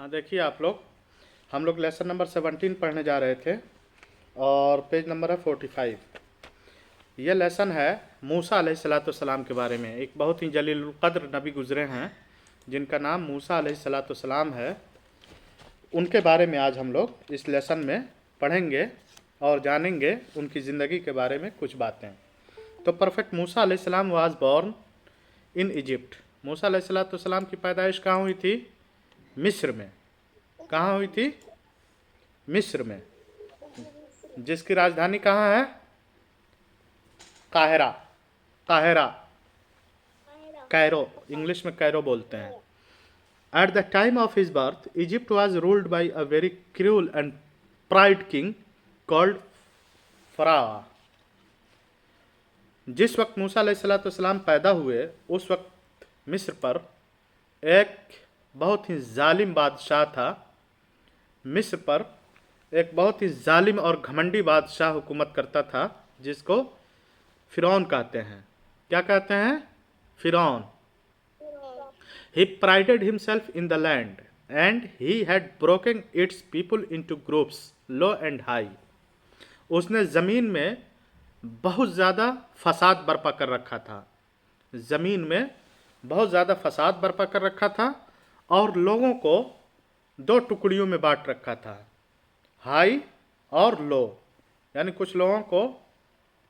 हाँ, देखिए आप लोग, हम लोग लेसन नंबर 17 पढ़ने जा रहे थे और पेज नंबर है 45। ये लेसन है मूसा अलैहिस्सलाम के बारे में। एक बहुत ही जलील कद्र नबी गुजरे हैं जिनका नाम मूसा अलैहिस्सलाम है। उनके बारे में आज हम लोग इस लेसन में पढ़ेंगे और जानेंगे उनकी ज़िंदगी के बारे में कुछ बातें। तो परफेक्ट मूसा अलैहिस्सलाम वाज बॉर्न इन इजिप्ट। मूसा अलैहिस्सलाम की पैदाइश कहाँ हुई थी? मिस्र में। कहाँ हुई थी? मिस्र में, जिसकी राजधानी कहाँ है? काहिरा। काहिरा, कैरो, इंग्लिश में कैरो बोलते हैं। At the time of his birth Egypt was ruled by a very cruel and pride king called Farah. जिस वक्त मूसा अलैहिस्सलाम पैदा हुए उस वक्त मिस्र पर एक बहुत ही जालिम बादशाह था। मिस्र पर एक बहुत ही जालिम और घमंडी बादशाह हुकूमत करता था जिसको फिरौन कहते हैं। क्या कहते हैं? फिरौन। He prided himself in the land and he had broken its people into groups low and high. उसने ज़मीन में बहुत ज़्यादा फसाद बर्पा कर रखा था। ज़मीन में बहुत ज़्यादा फसाद बर्पा कर रखा था और लोगों को दो टुकड़ियों में बांट रखा था, हाई और लो। यानी कुछ लोगों को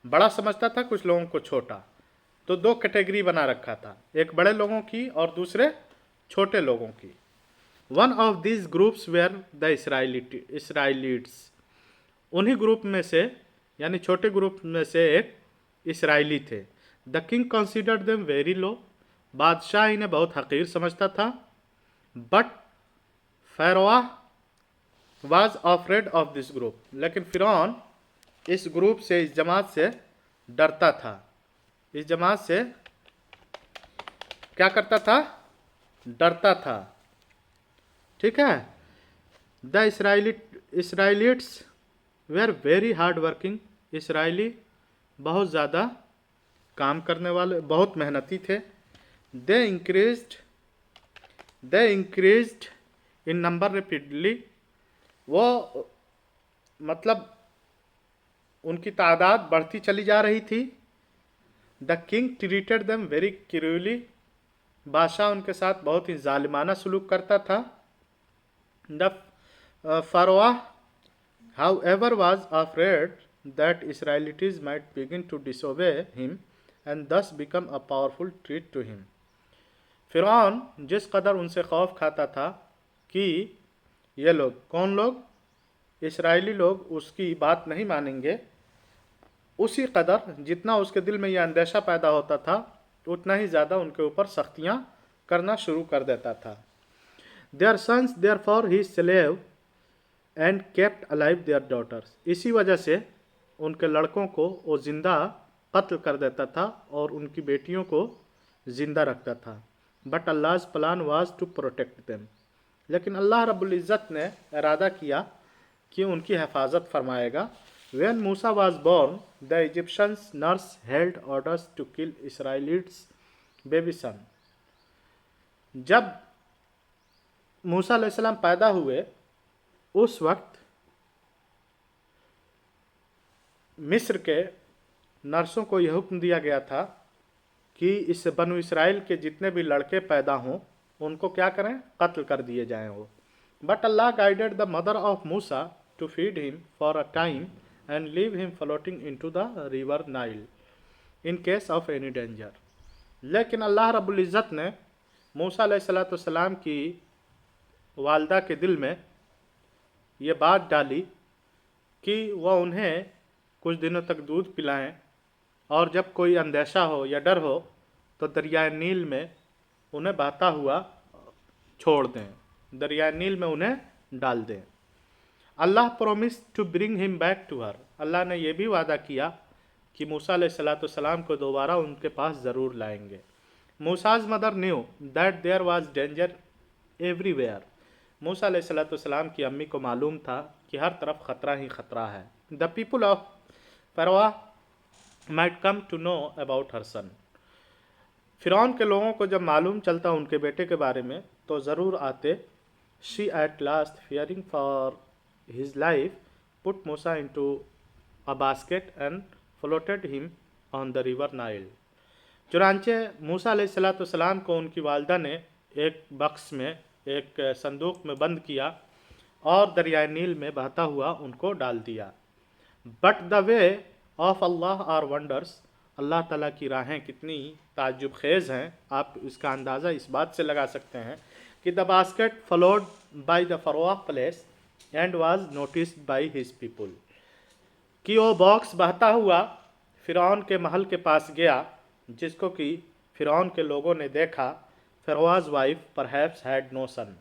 बड़ा समझता था, कुछ लोगों को छोटा। तो दो कैटेगरी बना रखा था, एक बड़े लोगों की और दूसरे छोटे लोगों की। One of this groups were the Israelites. उन्हीं ग्रुप में से, यानी छोटे ग्रुप में से एक इसराइली थे। The king considered them very low. बादशाह इन्हें बहुत हकीर समझता था। But Pharaoh was afraid of this group. लेकिन फिरौन इस ग्रुप से, इस जमात से डरता था। इस जमात से क्या करता था? डरता था। ठीक है। The Israelites were very hard working. इसराइली बहुत ज़्यादा काम करने वाले, बहुत मेहनती थे। They increased in number rapidly. वो मतलब उनकी तादाद बढ़ती चली जा रही थी। The king treated them very cruelly. बादशाह उनके साथ बहुत ही जालिमाना सलूक करता था। The Pharaoh however was afraid that Israelites might begin to disobey him and thus become a powerful threat to him. फिरौन जिस कदर उनसे खौफ खाता था कि ये लोग, कौन लोग? इसराइली लोग उसकी बात नहीं मानेंगे, उसी कदर जितना उसके दिल में यह अंदेशा पैदा होता था उतना ही ज़्यादा उनके ऊपर सख्तियाँ करना शुरू कर देता था। Their sons there for he slave and kept alive their daughters. इसी वजह से उनके लड़कों को वो ज़िंदा कत्ल कर देता था और उनकी बेटियों को ज़िंदा रखता था। बट अल्लाह's plan was to protect them. लेकिन अल्लाह रब्बुल इज़्ज़त ने इरादा किया कि उनकी हिफाजत फरमाएगा। व्हेन मूसा was born the Egyptians nurse held orders to kill Israelites baby son. जब मूसा अलैहिस्सलाम पैदा हुए उस वक्त मिस्र के नर्सों को यह हुक्म दिया गया था कि इस बनु इसराइल के जितने भी लड़के पैदा हों उनको क्या करें? कत्ल कर दिए जाएं वो। But Allah guided the mother of Musa to feed him for a time and leave him floating into the river Nile in case of any danger. लेकिन अल्लाह रब्बुल इज़्ज़त ने मूसा अलैहिस्सलाम की वालदा के दिल में ये बात डाली कि वह उन्हें कुछ दिनों तक दूध पिलाएं और जब कोई अंदेशा हो या डर हो तो दरियाए नील में उन्हें बहता हुआ छोड़ दें, दरियाए नील में उन्हें डाल दें। अल्लाह promise to bring him back to her. अल्लाह ने यह भी वादा किया कि मूसा अलैहिस्सलाम को दोबारा उनके पास ज़रूर लाएंगे। मूसाज mother knew that there was danger everywhere. मूसा अलैहिस्सलाम की अम्मी को मालूम था कि हर तरफ ख़तरा ही ख़तरा है। The people of Pharaoh might come to know about her son. फिरौन के लोगों को जब मालूम चलता उनके बेटे के बारे में तो ज़रूर आते She at last, fearing for his life, put Musa into a basket and floated him on the river Nile. चुनांचे मूसा अलैहिस्सलाम को उनकी वालदा ने एक बक्स में, एक संदूक में बंद किया और दरियाए नील में बहता हुआ उनको डाल दिया। But the way of Allah are wonders, अल्लाह ताला की राहें कितनी ताज्जुब खेज़ हैं, आप इसका अंदाज़ा इस बात से लगा सकते हैं कि the basket followed by the Pharaoh palace and was noticed by his people, कि वो बॉक्स बहता हुआ फ़िरौन के महल के पास गया, जिसको कि फ़िरौन के लोगों ने देखा। फ़िरौज़ वाइफ परहैप्स हैड नो सन,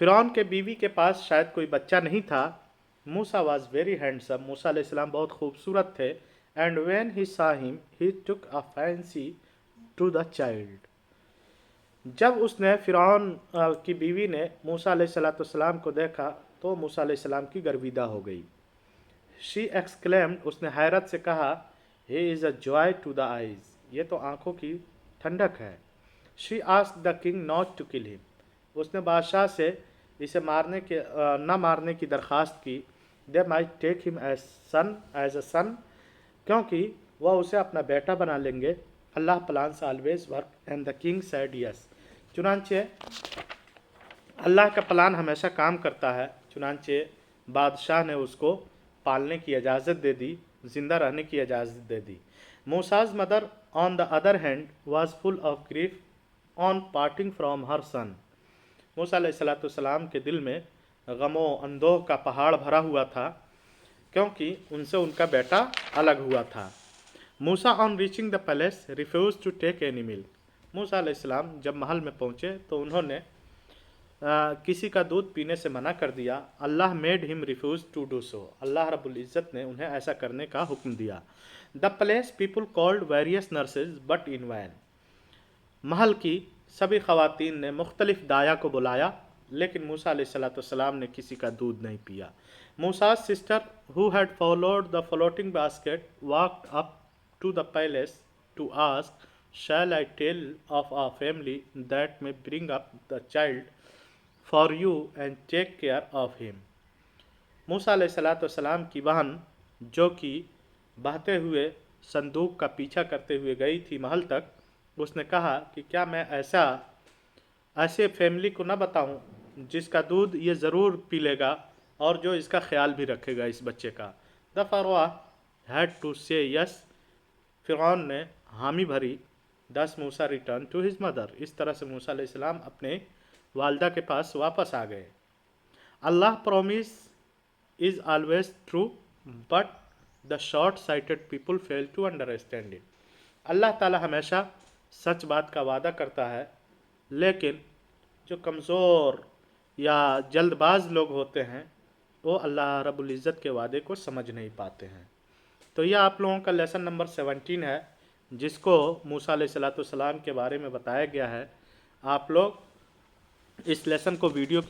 फ़िरौन के बीवी के पास शायद कोई बच्चा नहीं था। Musa was very handsome, Musa अलैहिस्सलाम बहुत खूबसूरत थे। And when he saw him he took a fancy to the child, जब उसने फ़िरौन की बीवी ने मूसा अलैहिस्सलाम को देखा तो मूसा अलैहिस्सलाम की गर्विदा हो गई। शी एक्सक्लेम्ड, उसने हैरत से कहा, he is a joy to the eyes, ये तो आंखों की ठंडक है। She asked the king not to kill him, उसने बादशाह से इसे न मारने की दरख्वास्त की। They might take him as a son, क्योंकि वह उसे अपना बेटा बना लेंगे। Allah plans always work and the king said yes, चुनांचे अल्लाह का प्लान हमेशा काम करता है। चुनांचे बादशाह ने उसको पालने की इजाज़त दे दी, ज़िंदा रहने की इजाज़त दे दी। Musa's mother on the other hand was full of grief on parting from her son, मूसा अलैहिस्सलाम के दिल में गमो अंदोह का पहाड़ भरा हुआ था, क्योंकि उनसे उनका बेटा अलग हुआ था। Musa on reaching the palace refuse to take any meal, मूसा अलैहिस्सलाम जब महल में पहुँचे तो उन्होंने किसी का दूध पीने से मना कर दिया। Allah made him refuse to do so, अल्लाह रब्बुल इज़्ज़त ने उन्हें ऐसा करने का हुक्म दिया। The palace people called various nurses but in vain, महल की सभी ख़वातीन ने मुख्तलिफ दाया को बुलाया, लेकिन मूसा अलैहिस्सलाम ने किसी का दूध नहीं पिया। मूसा's sister who had followed the floating basket walked up to the palace to ask, shall I tell of a family that may bring up the child for you and take care of him? मूसा अलैहिस्सलाम की बहन, जो कि बहते हुए संदूक का पीछा करते हुए गई थी महल तक, उसने कहा कि क्या मैं ऐसे फैमिली को न बताऊं जिसका दूध ये ज़रूर पी लेगा और जो इसका ख्याल भी रखेगा इस बच्चे का। द फरवा हैड टू से यस, फ़िरौन ने हामी भरी। दस मूसा रिटर्न टू हिज मदर, इस तरह से मूसा अलैहिस्सलाम अपने वालदा के पास वापस आ गए। Allah promise is always true but the short sighted people fail to understand it, अल्लाह ताला हमेशा सच बात का वादा करता है, लेकिन जो कमज़ोर या जल्दबाज लोग होते हैं वो अल्लाह रब्बुल इज़्ज़त के वादे को समझ नहीं पाते हैं। तो यह आप लोगों का लेसन नंबर 17 है, जिसको मूसा अलैहिस्सलाम के बारे में बताया गया है। आप लोग इस लेसन को वीडियो